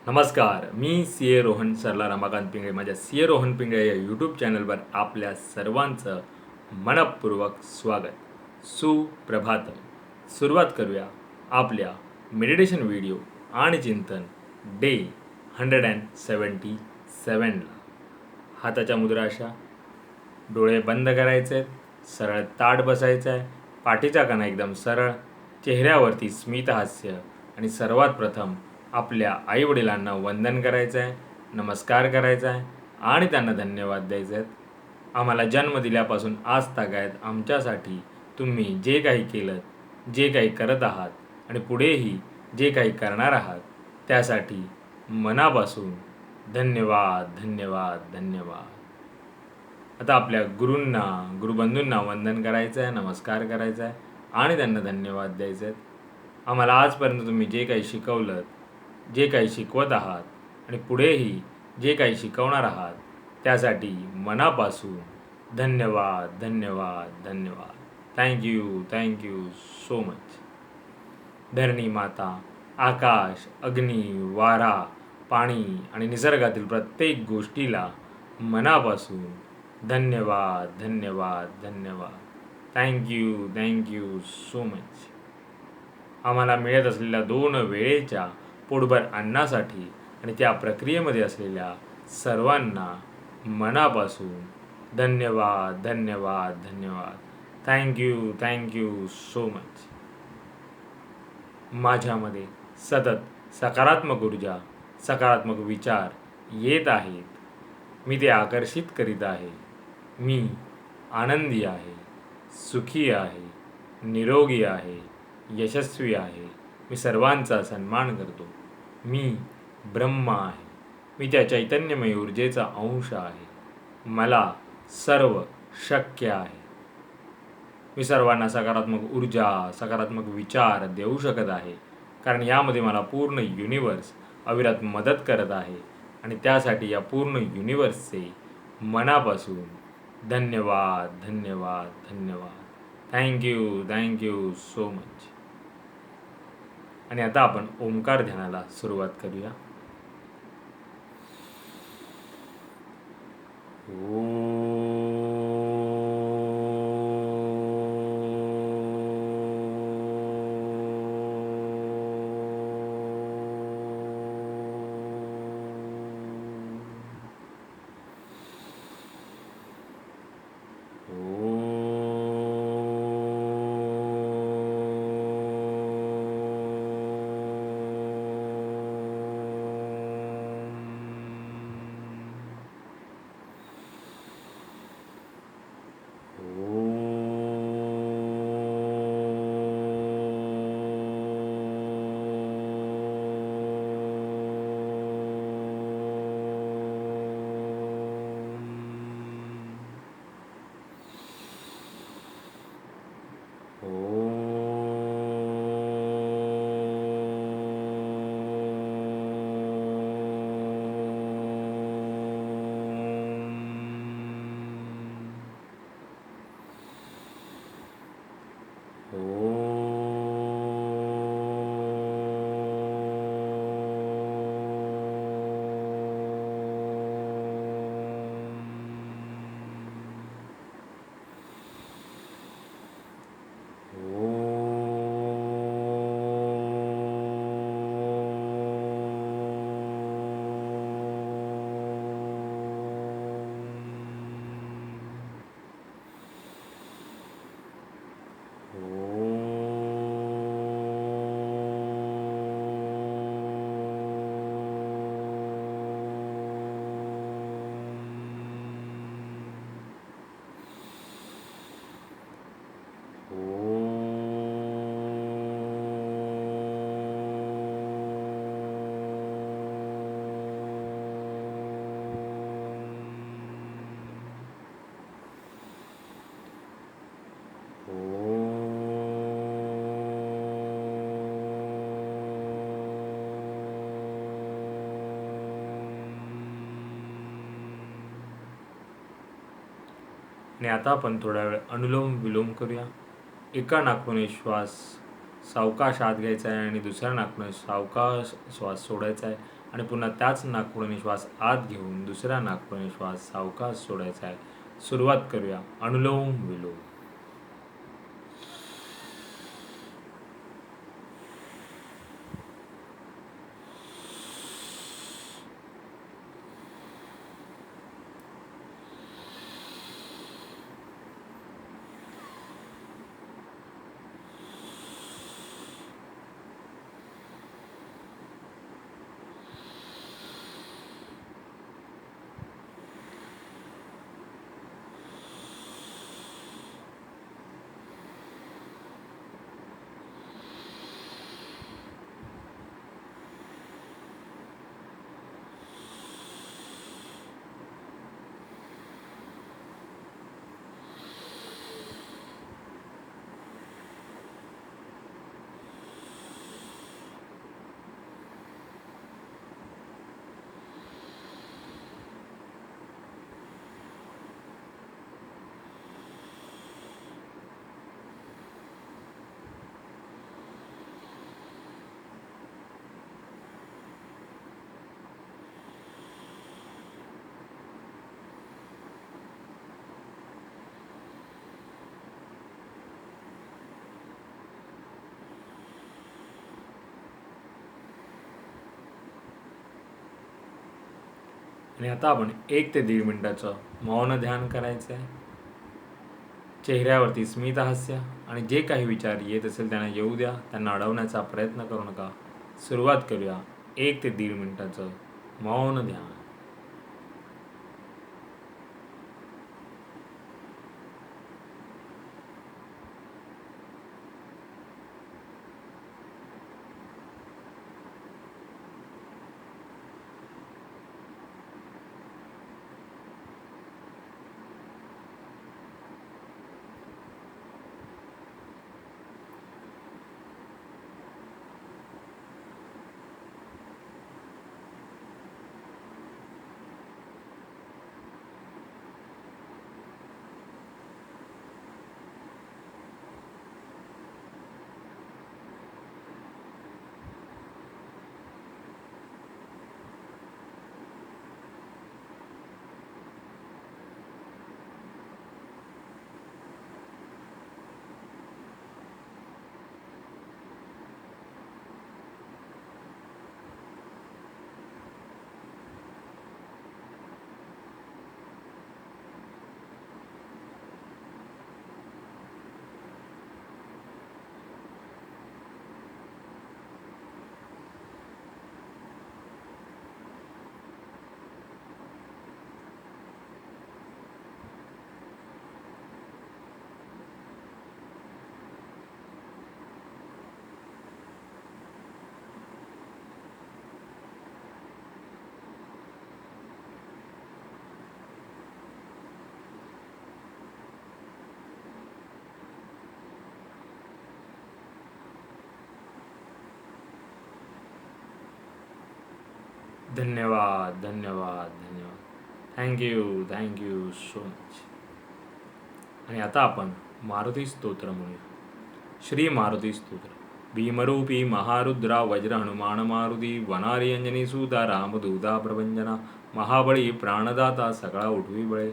नमस्कार, मी सी ए रोहन सरला रमाकांत पिंगळे. माझ्या सी ए रोहन पिंगळे या यूट्यूब चॅनलवर आपल्या सर्वांचं मनपूर्वक स्वागत. सुप्रभात. सुरुवात करूया आपल्या मेडिटेशन व्हिडिओ आणि चिंतन डे 177ला. हाताच्या मुद्रा अशा, डोळे बंद करायचे आहेत, सरळ ताठ बसायचं आहे, पाठीचा कणा एकदम सरळ, चेहऱ्यावरती स्मितहास्य आणि सर्वात प्रथम आपल्या आईवडिलांना वंदन करायचं आहे, नमस्कार करायचा आहे आणि त्यांना धन्यवाद द्यायचे आहेत. आम्हाला जन्म दिल्यापासून आज तागायत आमच्यासाठी तुम्ही जे काही केलं, जे काही करत आहात आणि पुढेही जे काही करणार आहात त्यासाठी मनापासून धन्यवाद धन्यवाद धन्यवाद. आता आपल्या गुरूंना, गुरुबंधूंना वंदन करायचं आहे, नमस्कार करायचा आहे आणि त्यांना धन्यवाद द्यायचे आहेत. आम्हाला आजपर्यंत तुम्ही जे काही शिकवलं, जे काही शिकवत आहात आणि पुढेही जे काही शिकवणार आहात त्यासाठी मनापासून धन्यवाद धन्यवाद धन्यवाद. Thank you so much. धरणी माता, आकाश, अग्नी, वारा, पाणी आणि निसर्गातील प्रत्येक गोष्टीला मनापासून धन्यवाद धन्यवाद धन्यवाद. Thank you so much. आम्हाला मिळत असलेल्या 2 वेळेच्या पोटभर अन्नासाठी आणि त्या प्रक्रियेमध्ये असलेल्या सर्वांना मनापासून धन्यवाद धन्यवाद धन्यवाद. Thank you so much. माझ्यामध्ये सतत सकारात्मक ऊर्जा, सकारात्मक विचार येत आहेत. मी ते आकर्षित करीत आहे. मी आनंदी आहे, सुखी आहे, निरोगी आहे, यशस्वी आहे. मी सर्वांचा सन्मान करतो. मी ब्रह्म आहे. मी त्या चैतन्यमय ऊर्जेचा अंश आहे. मला सर्व शक्य आहे. मी सर्वांना सकारात्मक ऊर्जा, सकारात्मक विचार देऊ शकत आहे, कारण यामध्ये मला पूर्ण युनिवर्स अविरत मदत करत आहे आणि त्यासाठी या पूर्ण युनिवर्सचे मनापासून धन्यवाद धन्यवाद धन्यवाद. Thank you so much. आणि आता आपण ओंकार ध्यानाला सुरुवात करूया. आणि आता आपण थोडा वेळ अनुलोम विलोम करूया. एका नाकाने श्वास सावकाश आत घ्यायचा आहे आणि दुसऱ्या नाकपुडीने सावकाश श्वास सोडायचा आहे आणि पुन्हा त्याच नाकपुडीने श्वास आत घेऊन दुसऱ्या नाकपुडीने श्वास सावकाश सोडायचा आहे. सुरुवात करूया. अनुलोम विलोम. आणि आता आपण 1 ते 1.5 मिनिटाचं मौन ध्यान करायचं आहे. चेहऱ्यावरती स्मित हास्य आणि जे काही विचार येत असेल त्यांना येऊ द्या, त्यांना अडवण्याचा प्रयत्न करू नका. सुरुवात करूया 1 ते 1.5 मिनिटाचं मौन ध्यान. धन्यवाद धन्यवाद धन्यवाद. Thank you so much. आणि आता आपण मारुती स्तोत्र म्हणूया. श्री मारुती स्तोत्र. भीमरूपी महारुद्रा वज्र हनुमान मारुती वनारी अंजनी सुता रामदूता प्रभंजना महाबळी प्राणदाता सगळा उठवी बळे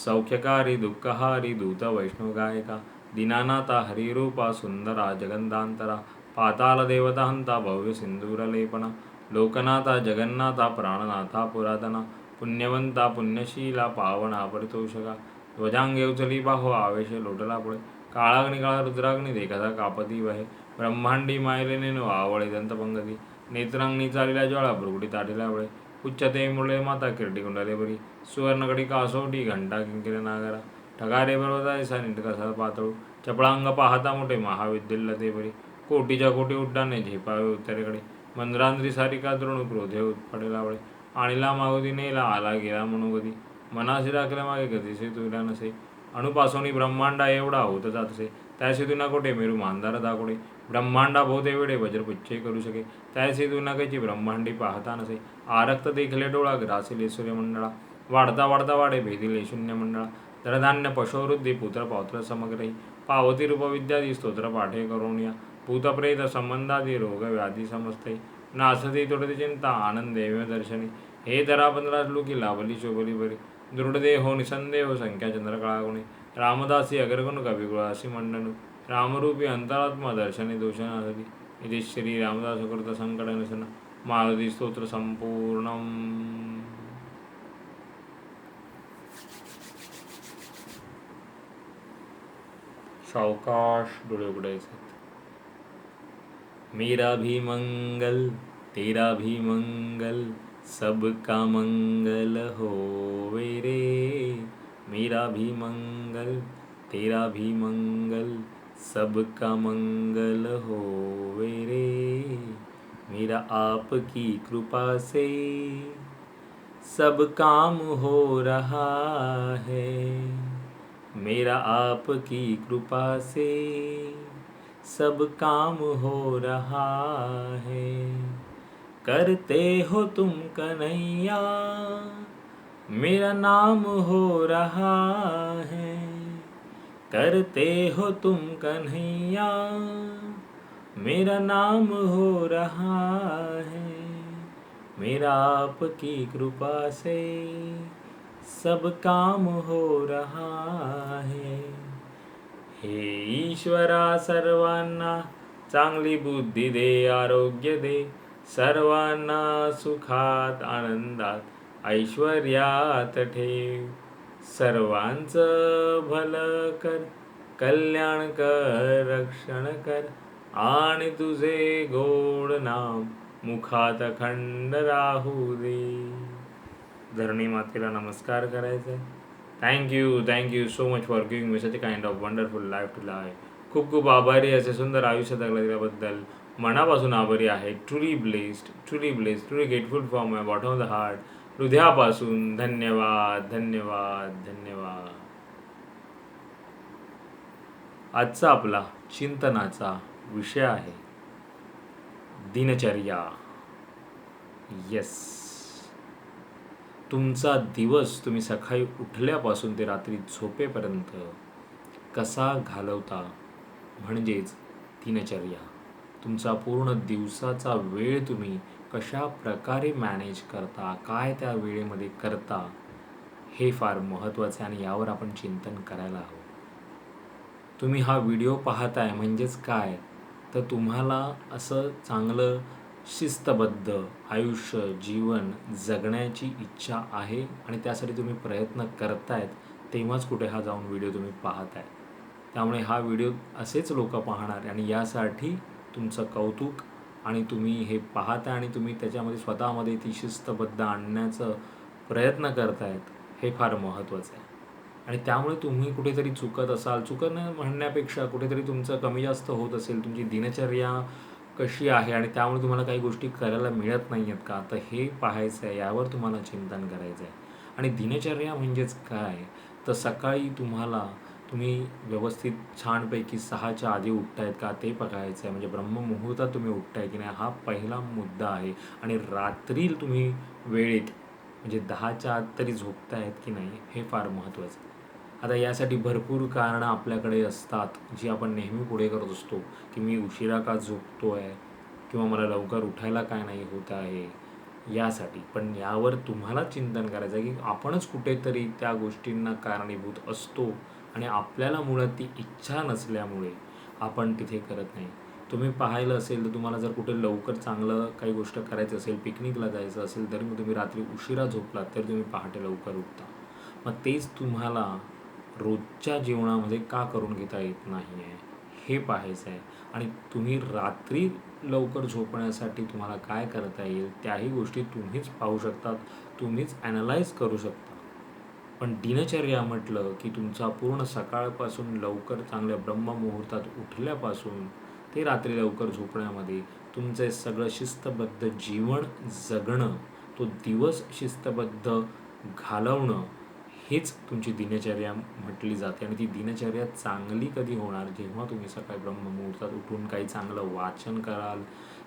सौख्यकारी दुःखहारी दूत वैष्णव गायका दीनानाथा हरिरूपा सुंदरा जगंदांतरा पाताल देवता हंता भव्य सिंदूरलेपना लोकनाथा जगन्नाथा प्राणनाथा पुरातना पुण्यवंता पुण्यशीला पावना परितोषका ध्वजांगे उचली बाहो आवेश लोटला पुढे काळाग्नि काळा रुद्राग्नी देखता कापती वहे ब्रह्मांडी मायले नेनो आवळे दंतपंगती नेत्रांगणी चालिला ज्वाळा भृगुटी ताटिला वळे उच्चते मुरळे माता किरटी कुंडले बरी सुवर्णकडी कासोटी घंटा किंकिर नागरा ठगारे पर्वतायसा नीट कसा पातळू चपळांग पाहता मोठे महाविद्युल्लते बरी कोटीच्या कोटी उड्डाणे झेपावे उत्तरेकडे मंद्रांद्री सारिका द्रोणू क्रोधे उत्पडेला वळे आणीला मागोती नेला आला गेला मनोगती मनाशी राखल्या मागे गतीसे तुला नसे अणुपासोनी ब्रह्मांडा एवढा होत जातसे त्याशी तुना कोठे मेरू मांदार दाकोडे ब्रह्मांडा बहुते वेळे वज्रपुच्छे करू शके त्याशी तुना कैची ब्रह्मांडी पाहता नसे आरक्त देखले डोळा ग्रासिले सूर्यमंडळा वाढता वाढता वाढे भेदिले शून्य मंडळा धनधान्य पशुवृद्धी पुत्र पौत्र समग्रही पावती रूपविद्यादी स्तोत्र पाठे करोनिया भूतप्रेत संबंधादी रोग व्याधी समजते नासते तोडते चिंता आनंदे दर्शनी हे धरा 15 श्लोकी लाभली शोभली बरी दृढदेह हो निसंदेह हो संख्या चंद्रकळा गुणी रामदासी अग्रगुण कविकुळासी मंडनु रामरूपी अंतरात्मा दर्शनी दोषनासती इथे श्री रामदास कृत संकट नसन मारुती स्तोत्र संपूर्णम. सावकाश डोळे उघडायचे. मेरा भी मंगल तेरा भी मंगल सबका मंगल होवे रे. मेरा भी मंगल तेरा भी मंगल सबका मंगल होवे रे. मेरा आपकी कृपा से सब काम हो रहा है. मेरा आपकी कृपा से सब काम हो रहा है. करते हो तुम कन्हैया मेरा नाम हो रहा है. करते हो तुम कन्हैया मेरा नाम हो रहा है. मेरा आपकी कृपा से सब काम हो रहा है. हे ईश्वरा सर्वांना चांगली बुद्धी दे आरोग्य दे. सर्वांना सुखात आनंदात ऐश्वर्यात ठेव. सर्वांचं भलं कर कल्याण कर रक्षण कर आणि तुझे गोड नाम मुखात अखंड राहू दे. धरणी मातेला नमस्कार करायचा आहे. Thank you so much for giving me such a kind of wonderful life to life. खूप खूप आभारी असे सुंदर आयुष्य जगलं त्याबद्दल मनापासून आभारी आहे. Truly blessed, truly grateful from my bottom of the heart. हृदयापासून धन्यवाद धन्यवाद धन्यवाद. आजचा आपला चिंतनाचा विषय आहे दिनचर्या. येस, तुमचा दिवस तुम्ही सकाळी उठल्यापासून ते रात्री झोपेपर्यंत कसा घालवता म्हणजेच दिनचर्या. तुमचा पूर्ण दिवसाचा वेळ तुम्ही कशा प्रकारे मॅनेज करता, काय त्या वेळेमध्ये करता, हे फार महत्त्वाचं आहे आणि यावर आपण चिंतन करायला हवं. तुम्ही हा व्हिडिओ पाहताय म्हणजेच काय, तर तुम्हाला असं चांगलं शिस्तबद्ध आयुष्य जीवन जगण्याची इच्छा आहे आणि त्यासाठी तुम्ही प्रयत्न करतायत, तेव्हाच कुठे हा जाऊन व्हिडिओ तुम्ही पाहताय. त्यामुळे हा व्हिडिओ असेच लोक पाहणार आणि यासाठी तुमचं कौतुक. आणि तुम्ही हे पाहताय आणि तुम्ही त्याच्यामध्ये स्वतःमध्ये ती शिस्तबद्ध आणण्याचा प्रयत्न करतायत, हे फार महत्त्वाचं आहे. आणि त्यामुळे तुम्ही कुठेतरी चुकत असाल, चुकणं म्हणण्यापेक्षा कुठेतरी तुमचं कमी जास्त होत असेल, तुमची दिनचर्या कशी आहे आणि त्यामुळे तुम्हाला काही गोष्टी करायला मिळत नाही आहेत का, तर हे पाहायचं आहे, यावर तुम्हाला चिंतन करायचं आहे. आणि दिनचर्या म्हणजेच काय, तर सकाळी तुम्ही व्यवस्थित छानपैकी 6च्या आधी उठतायत का ते बघायचं आहे. म्हणजे ब्रह्ममुहूर्तात तुम्ही उठताय की नाही हा पहिला मुद्दा आहे. आणि रात्री तुम्ही वेळेत म्हणजे 10च्या आत तरी झोपतायत की नाही हे फार महत्त्वाचं आहे. आता यासाठी भरपूर कारणं आपल्याकडे असतात, जी आपण नेहमी पुढे करत असतो की मी उशिरा का झोपतो आहे किंवा मला लवकर उठायला काय नाही होत आहे यासाठी. पण यावर तुम्हाला चिंतन करायचं आहे की आपणच कुठेतरी त्या गोष्टींना कारणीभूत असतो आणि आपल्याला मुळात ती इच्छा नसल्यामुळे आपण तिथे करत नाही. तुम्ही पाहिलं असेल तर तुम्हाला जर कुठे लवकर चांगलं काही गोष्ट करायचं असेल, पिकनिकला जायचं असेल, तरी मग तुम्ही रात्री उशिरा झोपलात तर तुम्ही पहाटे लवकर उठता. मग तेच तुम्हाला रोजच्या जीवनामध्ये का करून घेता येत नाही आहे हे पाहायचं आहे. आणि तुम्ही रात्री लवकर झोपण्यासाठी तुम्हाला काय करता येईल त्याही गोष्टी तुम्हीच पाहू शकतात, तुम्हीच ॲनलाइज करू शकता. पण दिनचर्या म्हटलं की तुमचा पूर्ण सकाळपासून लवकर चांगल्या ब्रह्ममुहूर्तात उठल्यापासून ते रात्री लवकर झोपण्यामध्ये तुमचे सगळं शिस्तबद्ध जीवन जगणं, तो दिवस शिस्तबद्ध घालवणं, हेच तुमची दिनचर्या म्हटली जाते. आणि ती दिनचर्या चांगली कधी होणार, जेव्हा तुम्ही सकाळी ब्रह्ममुहूर्तात उठून काही चांगलं वाचन कराल,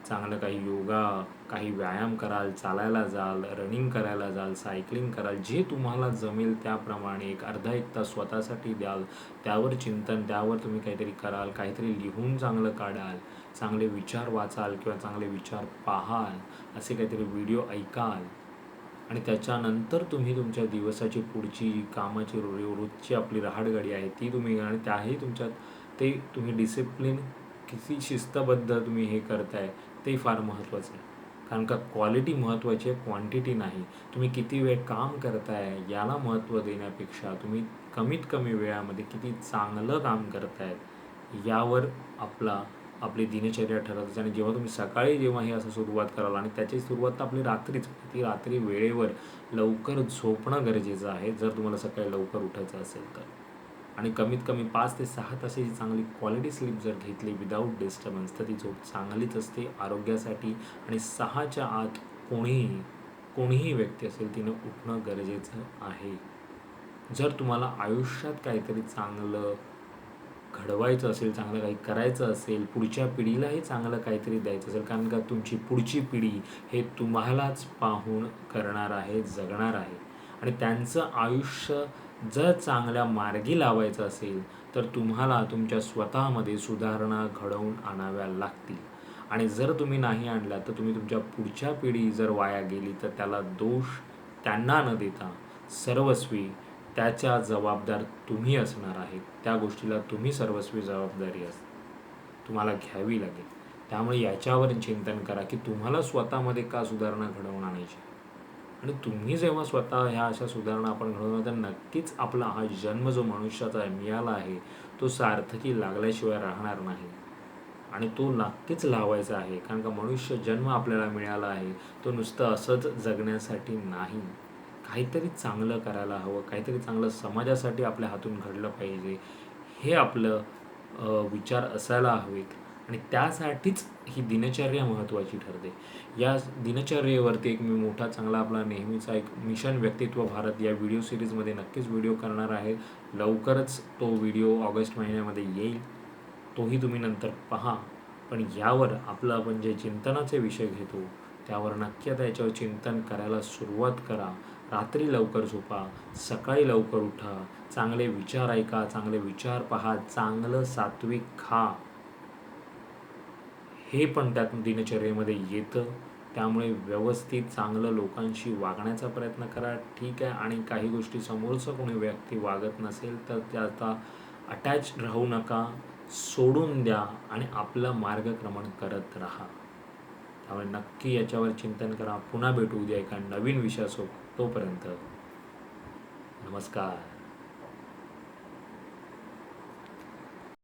चांगलं काही योगा, काही व्यायाम कराल, चालायला जाल, रनिंग करायला जाल, सायकलिंग कराल, जे तुम्हाला जमेल त्याप्रमाणे एक अर्धा एक तास स्वतःसाठी द्याल, त्यावर चिंतन, त्यावर तुम्ही काहीतरी कराल, काहीतरी लिहून चांगलं काढाल, चांगले विचार वाचाल किंवा चांगले विचार पाहाल, असे काहीतरी व्हिडिओ ऐकाल आणि त्याच्यानंतर तुम्ही तुमच्या दिवसाची पुढची कामाची रोजची आपली रहाटगाडी आहे ती तुम्ही आणि त्याही तुमच्यात ते तुम्ही डिसिप्लिन किती शिस्तबद्ध तुम्ही हे करताय ते फार महत्त्वाचं आहे. कारण का क्वालिटी महत्त्वाची आहे, क्वांटिटी नाही. तुम्ही किती वेळ काम करताय याला महत्त्व देण्यापेक्षा तुम्ही कमीत कमी वेळामध्ये किती चांगलं काम करतायत यावर आपली दिनचर्या ठरत असते. आणि जेव्हा तुम्ही सकाळी जेव्हा हे असं सुरुवात कराल आणि त्याची सुरुवात तर आपली रात्रीच, ती रात्री वेळेवर लवकर झोपणं गरजेचं आहे जर तुम्हाला सकाळी लवकर उठायचं असेल तर. आणि कमीत कमी 5 ते 6 तासाची चांगली क्वालिटी स्लीप जर घेतली विदाऊट डिस्टर्बन्स तर ती झोप चांगलीच असते आरोग्यासाठी. आणि 6च्या आत कोणीही व्यक्ती असेल तिनं उठणं गरजेचं आहे. जर तुम्हाला आयुष्यात काहीतरी चांगलं घडवायचं असेल, चांगलं काही करायचं असेल, पुढच्या पिढीलाही चांगलं काहीतरी द्यायचं असेल, कारण का तुमची पुढची पिढी हे तुम्हालाच पाहून करणार आहे, जगणार आहे. आणि त्यांचं आयुष्य जर चांगल्या मार्गी लावायचं असेल तर तुम्हाला तुमच्या स्वतःमध्ये सुधारणा घडवून आणाव्या लागतील. आणि जर तुम्ही नाही आणला तर तुम्ही तुमच्या पुढच्या पिढी जर वाया गेली तर त्याला दोष त्यांना न देता सर्वस्वी त्याच्या जबाबदार तुम्ही असणार आहेत. त्या गोष्टीला तुम्ही सर्वस्वी जबाबदारी तुम्हाला घ्यावी लागेल. त्यामुळे याच्यावर चिंतन करा की तुम्हाला स्वतःमध्ये का सुधारणा घडवून आणायची. आणि तुम्ही जेव्हा स्वतः ह्या अशा सुधारणा आपण घडवणार तर नक्कीच आपला हा जन्म जो मनुष्याचा मिळाला आहे तो सार्थकी लागल्याशिवाय राहणार नाही. आणि तो नक्कीच लावायचा आहे, कारण का मनुष्य जन्म आपल्याला मिळाला आहे तो नुसतं असंच जगण्यासाठी नाही. काहीतरी चांगलं करायला हवं, काहीतरी चांगलं समाजासाठी आपल्या हातून घडलं पाहिजे हे आपलं विचार असायला हवेत. आणि त्यासाठीच ही दिनचर्या महत्त्वाची ठरते. या दिनचर्येवरती एक मी मोठा चांगला आपला नेहमीचा एक मिशन व्यक्तित्व भारत या व्हिडिओ सिरीजमध्ये नक्कीच व्हिडिओ करणार आहे. लवकरच तो व्हिडिओ ऑगस्ट महिन्यामध्ये येईल, तोही तुम्ही नंतर पहा. पण यावर आपलं आपण जे चिंतनाचे विषय घेतो त्यावर नक्की आता याच्यावर चिंतन करायला सुरुवात करा. रात्री लवकर झोपा, सकाळी लवकर उठा, चांगले विचार ऐका, चांगले विचार पहा, चांगलं सात्विक खा. हे पण त्यात दिनचर्येमध्ये येतं. त्यामुळे व्यवस्थित चांगलं लोकांशी वागण्याचा प्रयत्न करा. ठीक आहे, आणि काही गोष्टी समोरचं कोणी व्यक्ती वागत नसेल तर त्याचा अटॅच राहू नका, सोडून द्या आणि आपलं मार्गक्रमण करत राहा. त्यामुळे नक्की याच्यावर चिंतन करा. पुन्हा भेटू उद्या एका नवीन विषयासोबत. तोपर्यंत नमस्कार.